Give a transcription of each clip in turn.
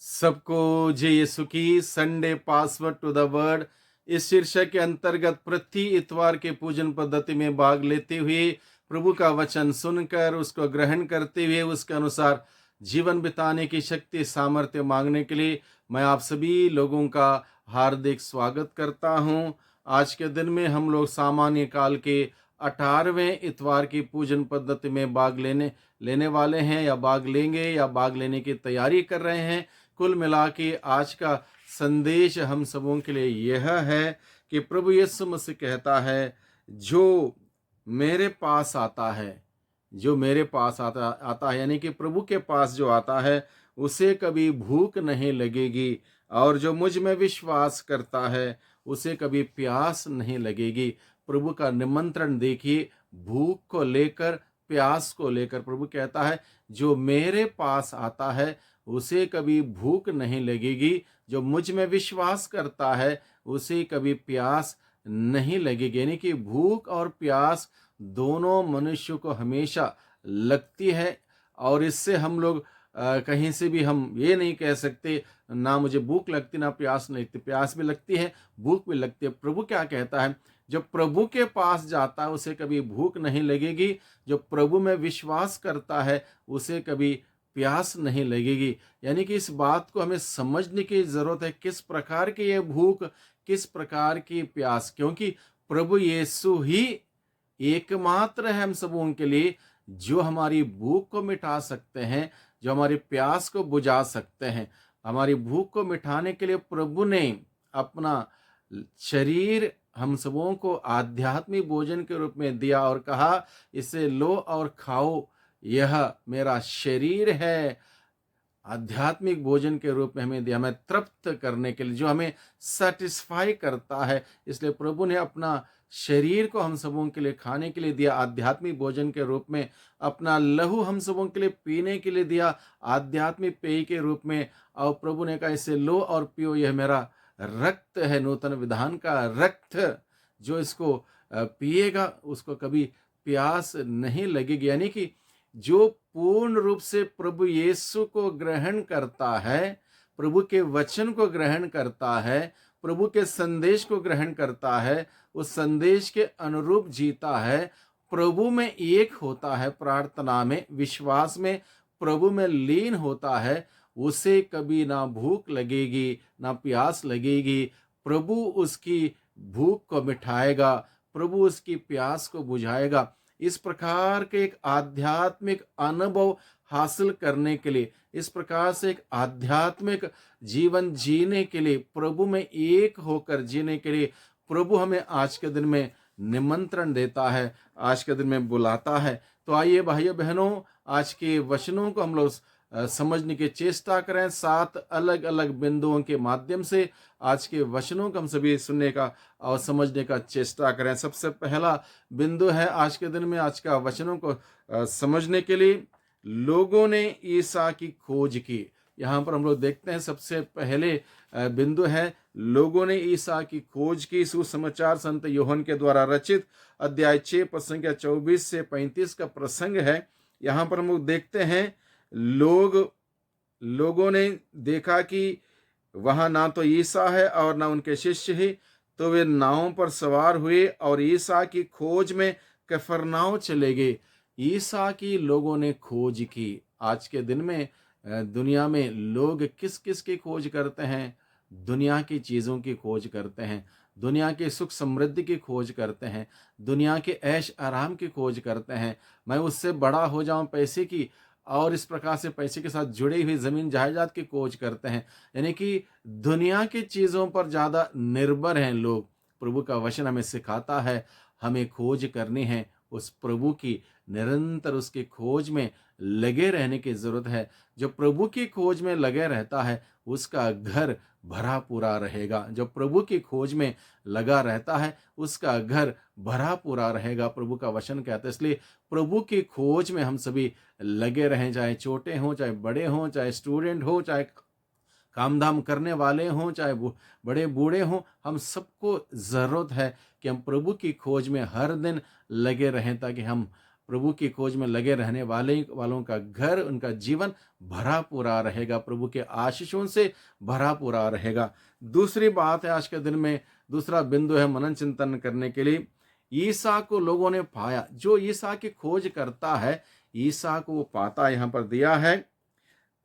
सबको जय यीशु की Sunday password to the word इस शीर्षक के अंतर्गत प्रति इतवार के पूजन पद्धति में भाग लेते हुए प्रभु का वचन सुनकर उसको ग्रहण करते हुए उसके अनुसार जीवन बिताने की शक्ति सामर्थ्य मांगने के लिए मैं आप सभी लोगों का हार्दिक स्वागत करता हूं। आज के दिन में हम लोग सामान्य काल के 18वें इतवार की पूजन पद्धति में भाग लेने लेने वाले हैं या भाग लेंगे या भाग लेने की तैयारी कर रहे हैं। कुल मिला के आज का संदेश हम सबों के लिए यह है कि प्रभु यीशु मसीह कहता है, जो मेरे पास आता है, जो मेरे पास आता आता है, यानी कि प्रभु के पास जो आता है उसे कभी भूख नहीं लगेगी, और जो मुझ में विश्वास करता है उसे कभी प्यास नहीं लगेगी। प्रभु का निमंत्रण देखिए, भूख को लेकर, प्यास को लेकर। प्रभु कहता है, जो मेरे पास आता है उसे कभी भूख नहीं लगेगी, जो मुझ में विश्वास करता है उसे कभी प्यास नहीं लगेगी। यानी कि भूख और प्यास दोनों मनुष्य को हमेशा लगती है, और इससे हम लोग कहीं से भी हम ये नहीं कह सकते ना मुझे भूख लगती ना प्यास नहीं लगती। प्यास भी लगती है, भूख भी लगती है। प्रभु क्या कहता है, जो प्रभु के पास जाता है उसे कभी भूख नहीं लगेगी, जो प्रभु में विश्वास करता है उसे कभी प्यास नहीं लगेगी। यानी कि इस बात को हमें समझने की जरूरत है, किस प्रकार की ये भूख, किस प्रकार की प्यास, क्योंकि प्रभु यीशु ही एकमात्र है हम सबों के लिए जो हमारी भूख को मिटा सकते हैं, जो हमारी प्यास को बुझा सकते हैं। हमारी भूख को मिटाने के लिए प्रभु ने अपना शरीर हम सबों को आध्यात्मिक भोजन के रूप में दिया और कहा, इसे लो और खाओ, यह मेरा शरीर है। आध्यात्मिक भोजन के रूप में हमें दिया, हमें तृप्त करने के लिए, जो हमें सेटिस्फाई करता है। इसलिए प्रभु ने अपना शरीर को हम सबों के लिए खाने के लिए दिया आध्यात्मिक भोजन के रूप में, अपना लहू हम सबों के लिए पीने के लिए दिया आध्यात्मिक पेय के रूप में। और प्रभु ने कहा, इसे लो और पियो, यह मेरा रक्त है, नूतन विधान का रक्त। जो इसको पिएगा उसको कभी प्यास नहीं लगेगी। यानी कि जो पूर्ण रूप से प्रभु यीशु को ग्रहण करता है, प्रभु के वचन को ग्रहण करता है, प्रभु के संदेश को ग्रहण करता है, उस संदेश के अनुरूप जीता है, प्रभु में एक होता है, प्रार्थना में, विश्वास में, प्रभु में लीन होता है, उसे कभी ना भूख लगेगी ना प्यास लगेगी। प्रभु उसकी भूख को मिटाएगा, प्रभु उसकी प्यास को बुझाएगा। इस प्रकार के एक आध्यात्मिक अनुभव हासिल करने के लिए, इस प्रकार से एक आध्यात्मिक जीवन जीने के लिए, प्रभु में एक होकर जीने के लिए प्रभु हमें आज के दिन में निमंत्रण देता है, आज के दिन में बुलाता है। तो आइए भाइयों बहनों, आज के वचनों को हम लोग समझने की चेष्टा करें। 7 अलग अलग बिंदुओं के माध्यम से आज के वचनों को हम सभी सुनने का और समझने का चेष्टा करें। सबसे पहला बिंदु है आज के दिन में, आज का वचनों को समझने के लिए, लोगों ने ईसा की खोज की। यहाँ पर हम लोग देखते हैं सबसे पहले बिंदु है, लोगों ने ईसा की खोज की। सुसमाचार संत यूहन्ना के द्वारा रचित अध्याय 6 पद संख्या 24 से 35 का प्रसंग है। यहाँ पर हम लोग देखते हैं, लोगों ने देखा कि वहां ना तो ईसा है और ना उनके शिष्य ही, तो वे नावों पर सवार हुए और ईसा की खोज में कफरनाओं चले गए। ईसा की लोगों ने खोज की। आज के दिन में दुनिया में लोग किस किस की खोज करते हैं? दुनिया की चीज़ों की खोज करते हैं, दुनिया के सुख समृद्धि की खोज करते हैं, दुनिया के ऐश आराम की खोज करते हैं। मैं उससे बड़ा हो जाऊं, पैसे की, और इस प्रकार से पैसे के साथ जुड़ी हुई ज़मीन जायदाद की खोज करते हैं। यानी कि दुनिया की चीज़ों पर ज़्यादा निर्भर हैं लोग। प्रभु का वचन हमें सिखाता है, हमें खोज करनी है उस प्रभु की, निरंतर उसकी खोज में लगे रहने की ज़रूरत है। जो प्रभु की खोज में लगे रहता है उसका घर भरा पूरा रहेगा। जो प्रभु की खोज में लगा रहता है उसका घर भरा पूरा रहेगा, प्रभु का वचन कहता है। इसलिए प्रभु की खोज में हम सभी लगे रहें, चाहे छोटे हों, चाहे बड़े हों, चाहे स्टूडेंट हो, चाहे काम धाम करने वाले हों, चाहे बड़े बूढ़े हों। हम सबको ज़रूरत है कि हम प्रभु की खोज में हर दिन लगे रहें, ताकि हम प्रभु की खोज में लगे रहने वालों का घर, उनका जीवन भरा पूरा रहेगा, प्रभु के आशीषों से भरा पूरा रहेगा। दूसरी बात है आज के दिन में, दूसरा बिंदु है मनन चिंतन करने के लिए। ईसा को लोगों ने पाया। जो ईसा की खोज करता है, ईसा को वो पाता, यहाँ पर दिया है।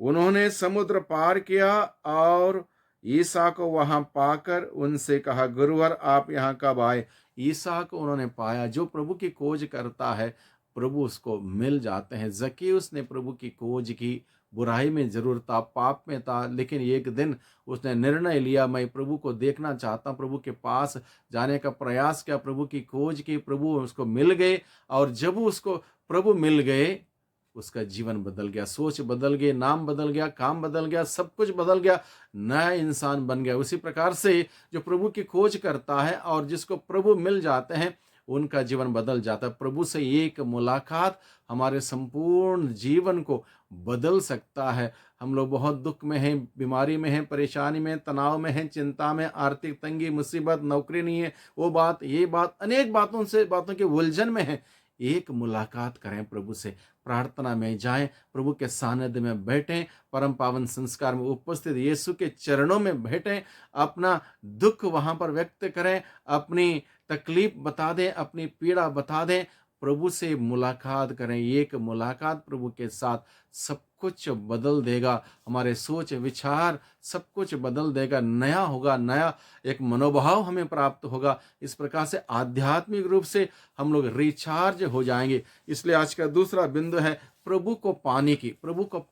उन्होंने समुद्र पार किया और ईसा को वहां पाकर उनसे कहा, गुरुवर आप यहाँ कब आए? ईसा को उन्होंने पाया। जो प्रभु की खोज करता है, प्रभु उसको मिल जाते हैं। जक्कियुस ने प्रभु की खोज की, बुराई में जरूर था, पाप में था, लेकिन एक दिन उसने निर्णय लिया, मैं प्रभु को देखना चाहता हूं, प्रभु के पास जाने का प्रयास किया, प्रभु की खोज की, प्रभु उसको मिल गए। और जब उसको प्रभु मिल गए, उसका जीवन बदल गया, सोच बदल गई, नाम बदल गया, काम बदल गया, सब कुछ बदल गया, नया इंसान बन गया। उसी प्रकार से जो प्रभु की खोज करता है और जिसको प्रभु मिल जाते हैं, उनका जीवन बदल जाता है। प्रभु से एक मुलाकात हमारे संपूर्ण जीवन को बदल सकता है। हम लोग बहुत दुख में हैं, बीमारी में हैं, परेशानी में, तनाव में हैं, चिंता में, आर्थिक तंगी, मुसीबत, नौकरी नहीं है, वो बात, ये बात, अनेक बातों के उलझन में हैं। एक मुलाकात करें प्रभु से, प्रार्थना में जाएं, प्रभु के सानिध्य में बैठें, परम पावन संस्कार में उपस्थित यीशु के चरणों में बैठें, अपना दुख वहां पर व्यक्त करें, अपनी तकलीफ बता दें, अपनी पीड़ा बता दें, प्रभु से मुलाकात करें। एक मुलाकात प्रभु के साथ सब कुछ बदल देगा, हमारे सोच विचार सब कुछ बदल देगा, नया होगा, नया एक मनोभाव हमें प्राप्त होगा। इस प्रकार से आध्यात्मिक रूप से हम लोग रिचार्ज हो जाएंगे। इसलिए आज का दूसरा बिंदु है प्रभु को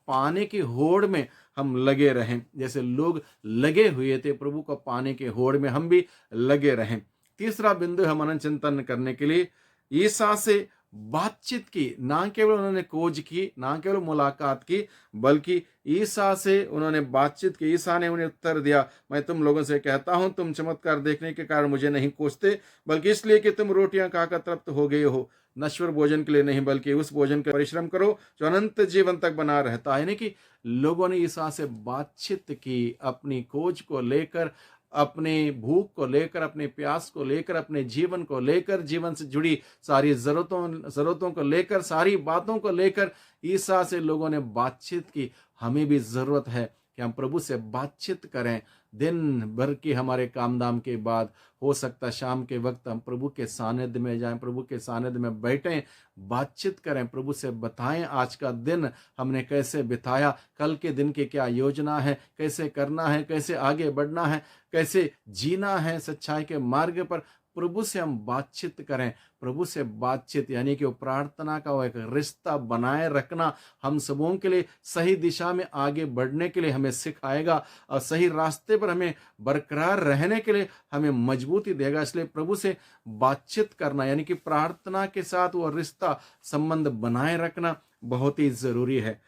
पाने की होड़ में हम लगे रहें। जैसे लोग लगे हुए थे, प्रभु को पाने के होड़ में हम भी लगे रहें। तीसरा बिंदु है मनन चिंतन करने के लिए, ईसा से बातचीत की। ना केवल उन्होंने खोज की, ना केवल मुलाकात की, बल्कि ईसा से उन्होंने बातचीत की। ईसा ने उन्हें उत्तर दिया, मैं तुम लोगों से कहता हूं, तुम चमत्कार देखने के कारण मुझे नहीं खोजते, बल्कि इसलिए कि तुम रोटियां खाकर तृप्त हो गए हो। नश्वर भोजन के लिए नहीं, बल्कि उस भोजन का परिश्रम करो जो अनंत जीवन तक बना रहता है। यानी कि लोगों ने ईसा से बातचीत की, अपनी खोज को लेकर, अपनी भूख को लेकर, अपने प्यास को लेकर, अपने जीवन को लेकर, जीवन से जुड़ी सारी जरूरतों को लेकर, सारी बातों को लेकर ईसा से लोगों ने बातचीत की। हमें भी जरूरत है कि हम प्रभु से बातचीत करें। दिन भर की हमारे काम धाम के बाद, हो सकता शाम के वक्त हम प्रभु के सानिध्य में जाएं, प्रभु के सानिध्य में बैठें, बातचीत करें, प्रभु से बताएं आज का दिन हमने कैसे बिताया, कल के दिन की क्या योजना है, कैसे करना है, कैसे आगे बढ़ना है, कैसे जीना है सच्चाई के मार्ग पर। प्रभु से हम बातचीत करें। प्रभु से बातचीत यानी कि वो प्रार्थना का वो एक रिश्ता बनाए रखना हम सबों के लिए सही दिशा में आगे बढ़ने के लिए हमें सिखाएगा, और सही रास्ते पर हमें बरकरार रहने के लिए हमें मजबूती देगा। इसलिए प्रभु से बातचीत करना यानी कि प्रार्थना के साथ वो रिश्ता संबंध बनाए रखना बहुत ही जरूरी है।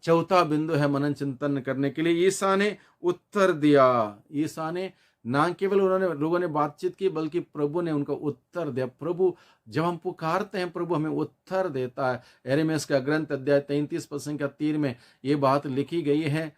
चौथा बिंदु है मनन चिंतन करने के लिए, ईसा ने उत्तर दिया। ईसा ने ना केवल लोगों ने बातचीत की, बल्कि प्रभु ने उनको उत्तर दिया। प्रभु जब हम पुकारते हैं, प्रभु हमें उत्तर देता है। यिर्मयाह का ग्रंथ अध्याय 33 पद संख्या 3 में ये बात लिखी गई है,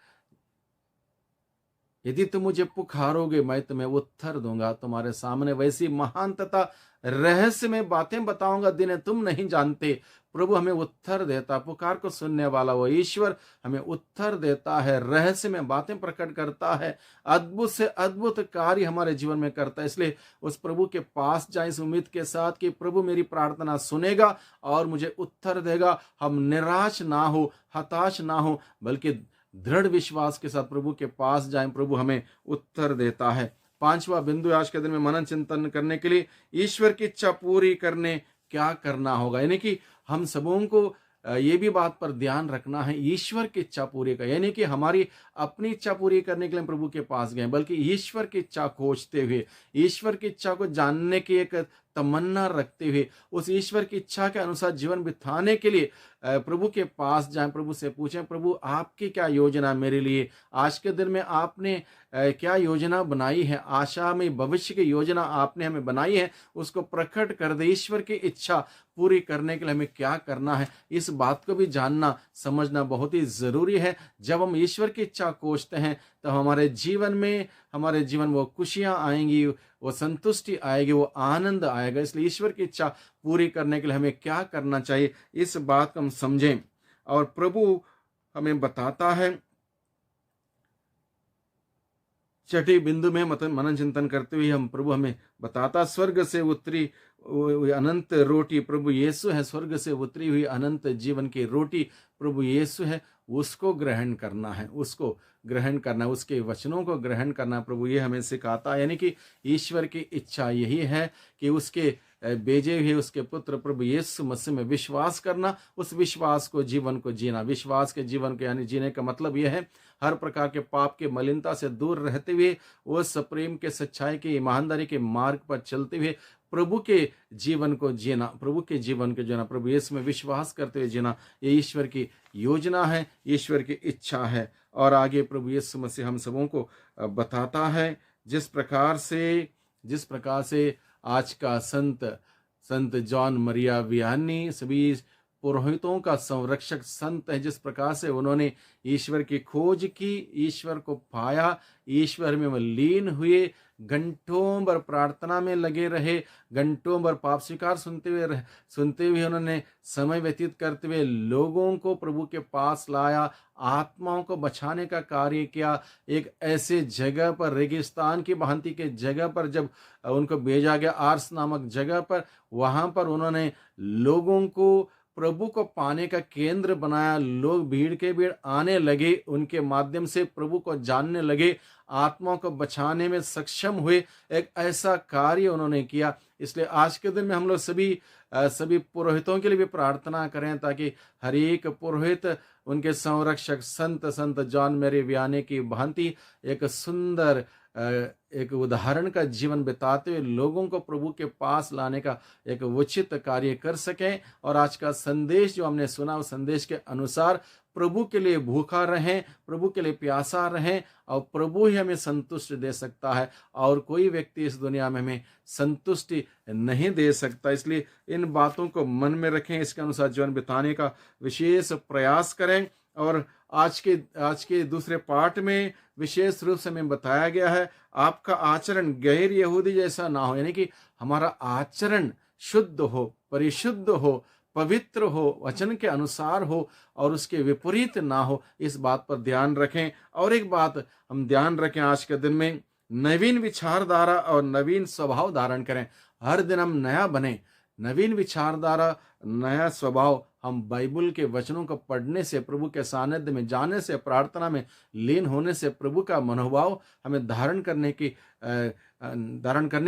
यदि तुम मुझे पुकारोगे मैं तुम्हें उत्तर दूंगा, तुम्हारे सामने वैसी महान तथा रहस्य में बातें बताऊंगा जिन्हें तुम नहीं जानते। प्रभु हमें उत्तर देता, पुकार को सुनने वाला वो ईश्वर हमें उत्तर देता है, रहस्य में बातें प्रकट करता है, अद्भुत से अद्भुत कार्य हमारे जीवन में करता है। इसलिए उस प्रभु के पास जाएं इस उम्मीद के साथ कि प्रभु मेरी प्रार्थना सुनेगा और मुझे उत्तर देगा। हम निराश ना हो, हताश ना हो, बल्कि दृढ़ विश्वास के साथ प्रभु के पास जाएं, प्रभु हमें उत्तर देता है। पांचवा बिंदु आज के दिन में मनन चिंतन करने के लिए, ईश्वर की इच्छा पूरी करने क्या करना होगा। यानी कि हम सबों को ये भी बात पर ध्यान रखना है, ईश्वर की इच्छा पूरी कर, यानी कि हमारी अपनी इच्छा पूरी करने के लिए प्रभु के पास गए, बल्कि ईश्वर की इच्छा खोजते हुए, ईश्वर की इच्छा को जानने की एक तमन्ना रखते हुए, उस ईश्वर की इच्छा के अनुसार जीवन बिताने के लिए प्रभु के पास जाएं, प्रभु से पूछें, प्रभु आपकी क्या योजना मेरे लिए, आज के दिन में आपने क्या योजना बनाई है, आशा में भविष्य की योजना आपने हमें बनाई है, उसको प्रकट कर दे। ईश्वर की इच्छा पूरी करने के लिए हमें क्या करना है, इस बात को भी जानना समझना बहुत ही जरूरी है। जब हम ईश्वर की इच्छा खोजते हैं तो हमारे जीवन वो खुशियां आएंगी, वो संतुष्टि आएगी, वो आनंद आएगा। इसलिए ईश्वर की इच्छा पूरी करने के लिए हमें क्या करना चाहिए, इस बात को हम समझें। और प्रभु हमें बताता है, छठी बिंदु में मनन चिंतन करते हुए हम प्रभु हमें बताता, स्वर्ग से उतरी वो अनंत रोटी प्रभु यीशु है। स्वर्ग से उतरी हुई अनंत जीवन की रोटी प्रभु यीशु है। उसको ग्रहण करना है, उसको ग्रहण करना, उसके वचनों को ग्रहण करना प्रभु ये हमें सिखाता है। यानी कि ईश्वर की इच्छा यही है कि उसके भेजे हुए उसके पुत्र प्रभु यीशु मसीह में विश्वास करना, उस विश्वास को जीवन को जीना। विश्वास के जीवन को यानी जीने का मतलब यह है हर प्रकार के पाप के मलिनता से दूर रहते हुए उस प्रेम के सच्चाई के ईमानदारी के मार्ग पर चलते हुए प्रभु के जीवन को जीना, प्रभु के जीवन को जीना, प्रभु यीशु में विश्वास करते हुए जीना। ये ईश्वर की योजना है, ईश्वर की इच्छा है। और आगे प्रभु यीशु मसीह हम सबों को बताता है, जिस प्रकार से आज का संत जॉन मरिया वियानी सभी पुरोहितों का संरक्षक संत है, जिस प्रकार से उन्होंने ईश्वर की खोज की, ईश्वर को पाया, ईश्वर में वो लीन हुए, घंटों भर प्रार्थना में लगे रहे, घंटों भर पाप स्वीकार सुनते हुए उन्होंने समय व्यतीत करते हुए लोगों को प्रभु के पास लाया, आत्माओं को बचाने का कार्य किया। एक ऐसे जगह पर, रेगिस्तान की भांति के जगह पर जब उनको भेजा गया, आर्स नामक जगह पर, वहां पर उन्होंने लोगों को प्रभु को पाने का केंद्र बनाया। लोग भीड़ के भीड़ आने लगे, उनके माध्यम से प्रभु को जानने लगे, आत्माओं को बचाने में सक्षम हुए। एक ऐसा कार्य उन्होंने किया। इसलिए आज के दिन में हम लोग सभी पुरोहितों के लिए भी प्रार्थना करें, ताकि हर एक पुरोहित उनके संरक्षक संत जॉन मैरी वियानी की भांति एक सुंदर एक उदाहरण का जीवन बिताते हुए लोगों को प्रभु के पास लाने का एक उचित कार्य कर सकें। और आज का संदेश जो हमने सुना, उस संदेश के अनुसार प्रभु के लिए भूखा रहें, प्रभु के लिए प्यासा रहें, और प्रभु ही हमें संतुष्टि दे सकता है, और कोई व्यक्ति इस दुनिया में हमें संतुष्टि नहीं दे सकता। इसलिए इन बातों को मन में रखें, इसके अनुसार जीवन बिताने का विशेष प्रयास करें। और आज के दूसरे पार्ट में विशेष रूप से हमें बताया गया है, आपका आचरण गैर यहूदी जैसा ना हो, यानी कि हमारा आचरण शुद्ध हो, परिशुद्ध हो, पवित्र हो, वचन के अनुसार हो, और उसके विपरीत ना हो। इस बात पर ध्यान रखें। और एक बात हम ध्यान रखें, आज के दिन में नवीन विचारधारा और नवीन स्वभाव धारण करें। हर दिन हम नया बने, नवीन विचारधारा, नया स्वभाव। हम बाइबल के वचनों को पढ़ने से, प्रभु के सानिध्य में जाने से, प्रार्थना में लीन होने से प्रभु का मनोभाव हमें धारण करने के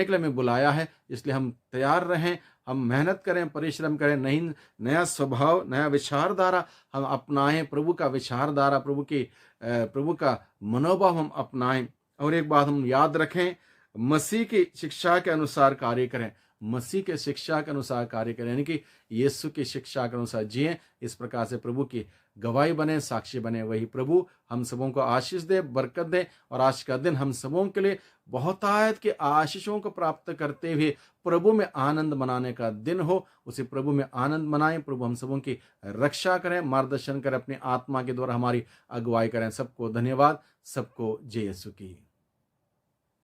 लिए हमें बुलाया है। इसलिए हम तैयार रहें, हम मेहनत करें, परिश्रम करें, नया स्वभाव, नया विचारधारा हम अपनाएं, प्रभु का विचारधारा, प्रभु का मनोभाव हम अपनाएं। और एक बात हम याद रखें, मसीह की शिक्षा के अनुसार कार्य करें, मसीह के शिक्षा के अनुसार कार्य करें, यानी कि यीशु की शिक्षा के अनुसार जिएं। इस प्रकार से प्रभु की गवाही बने, साक्षी बने। वही प्रभु हम सबों को आशीष दे, बरकत दे। और आज का दिन हम सबों के लिए बहुतायत के आशीषों को प्राप्त करते हुए प्रभु में आनंद मनाने का दिन हो। उसी प्रभु में आनंद मनाएं। प्रभु हम सबों की रक्षा करें, मार्गदर्शन करें, अपनी आत्मा के द्वारा हमारी अगुवाई करें। सबको धन्यवाद, सबको जय यीशु की।